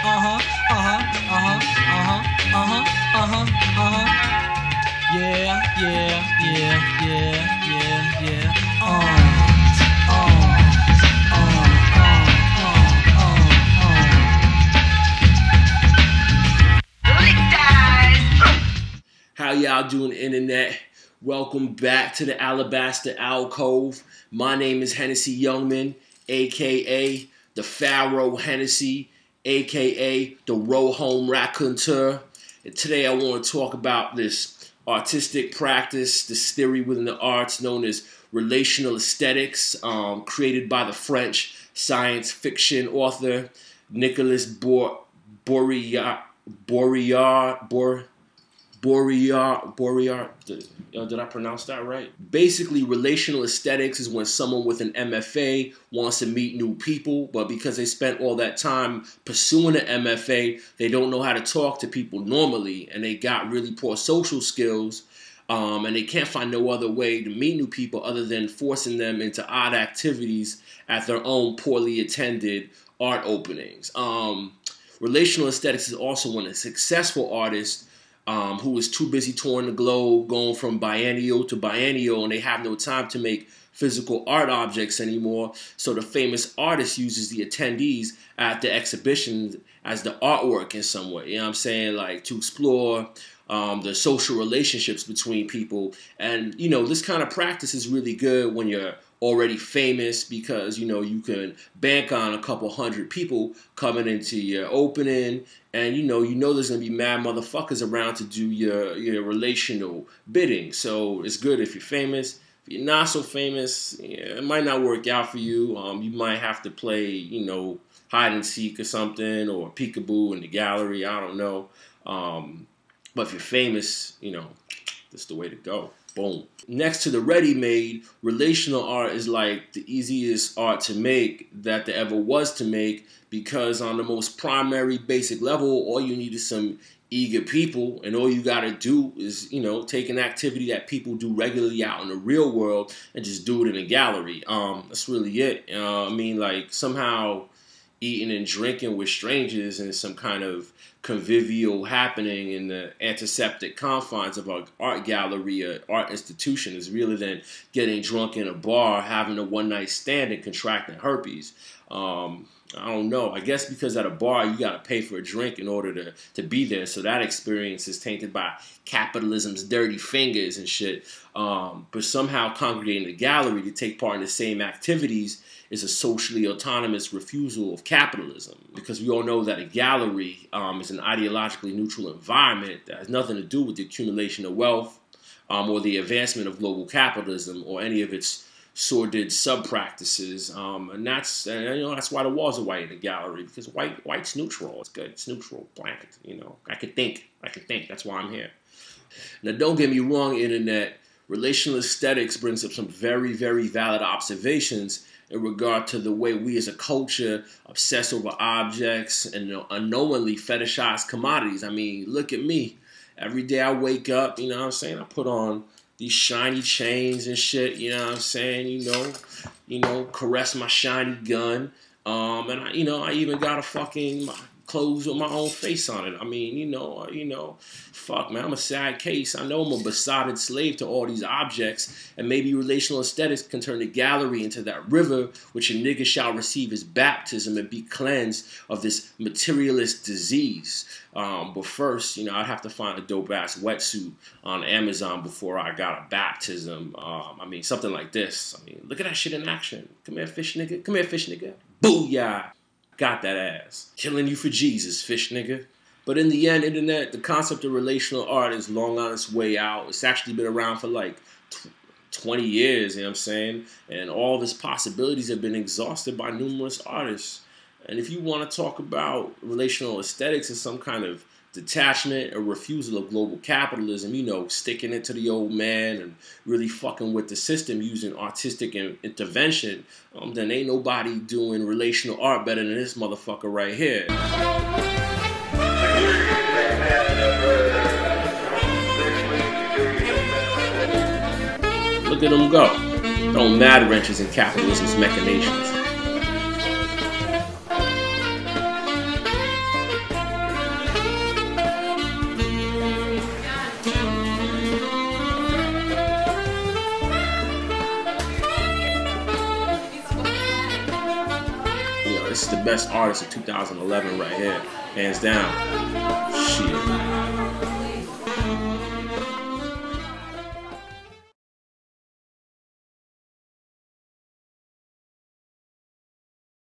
How y'all doing, internet? Welcome back to the Alabaster Alcove. My name is Hennessy Youngman, aka the Pharaoh Hennessy, aka the Row Home Raconteur. And today I want to talk about this artistic practice, this theory within the arts known as relational aesthetics, created by the French science fiction author Nicolas Bourriard. Did I pronounce that right? Basically, relational aesthetics is when someone with an MFA wants to meet new people, but because they spent all that time pursuing an MFA, they don't know how to talk to people normally, and they got really poor social skills, and they can't find no other way to meet new people other than forcing them into odd activities at their own poorly attended art openings. Relational aesthetics is also when a successful artist who is too busy touring the globe, going from biennial to biennial, and they have no time to make physical art objects anymore. So the famous artist uses the attendees at the exhibitions as the artwork in some way. You know what I'm saying? Like to explore the social relationships between people. And, you know, this kind of practice is really good when you're already famous because, you know, you can bank on a couple hundred people coming into your opening, and you know there's gonna be mad motherfuckers around to do your relational bidding. So it's good if you're famous. If you're not so famous, yeah, it might not work out for you. You might have to play, you know, hide and seek or something, or peekaboo in the gallery. I don't know. But if you're famous, you know, that's the way to go. Boom. Next to the ready-made, relational art is like the easiest art to make that there ever was to make, because on the most primary basic level, all you need is some eager people, and all you gotta do is, you know, take an activity that people do regularly out in the real world and just do it in a gallery. That's really it. I mean, like, somehow eating and drinking with strangers in some kind of convivial happening in the antiseptic confines of an art gallery or art institution is realer than getting drunk in a bar, having a one-night stand, and contracting herpes. I don't know. I guess because at a bar you got to pay for a drink in order to be there, so that experience is tainted by capitalism's dirty fingers and shit. But somehow congregating the gallery to take part in the same activities is a socially autonomous refusal of capitalism, because we all know that a gallery is an ideologically neutral environment that has nothing to do with the accumulation of wealth or the advancement of global capitalism or any of its sordid sub-practices, and you know, that's why the walls are white in the gallery, because white's neutral. It's good. It's neutral, blank. You know, I can think. That's why I'm here. Now, don't get me wrong, internet. Relational aesthetics brings up some very, very valid observations in regard to the way we as a culture obsess over objects and, you know, unknowingly fetishize commodities. I mean, look at me. Every day I wake up, you know what I'm saying, I put on these shiny chains and shit, you know what I'm saying, you know, caress my shiny gun, and I even got a fucking clothes with my own face on it. I mean, you know, fuck, man, I'm a sad case. I know I'm a besotted slave to all these objects, and maybe relational aesthetics can turn the gallery into that river which a nigga shall receive his baptism and be cleansed of this materialist disease. But first, you know, I'd have to find a dope-ass wetsuit on Amazon before I got a baptism. I mean, something like this. I mean, look at that shit in action. Come here, fish nigga. Come here, fish nigga. Booyah. Got that ass. Killing you for Jesus, fish nigga. But in the end, internet, the concept of relational art is long on its way out. It's actually been around for like 20 years, you know what I'm saying? And all of its possibilities have been exhausted by numerous artists. And if you want to talk about relational aesthetics as some kind of detachment or refusal of global capitalism, you know, sticking it to the old man and really fucking with the system using artistic intervention, then ain't nobody doing relational art better than this motherfucker right here. Look at them go. Throwing mad wrenches in capitalism's machinations. the best artist of 2011 right here, hands down. Shit.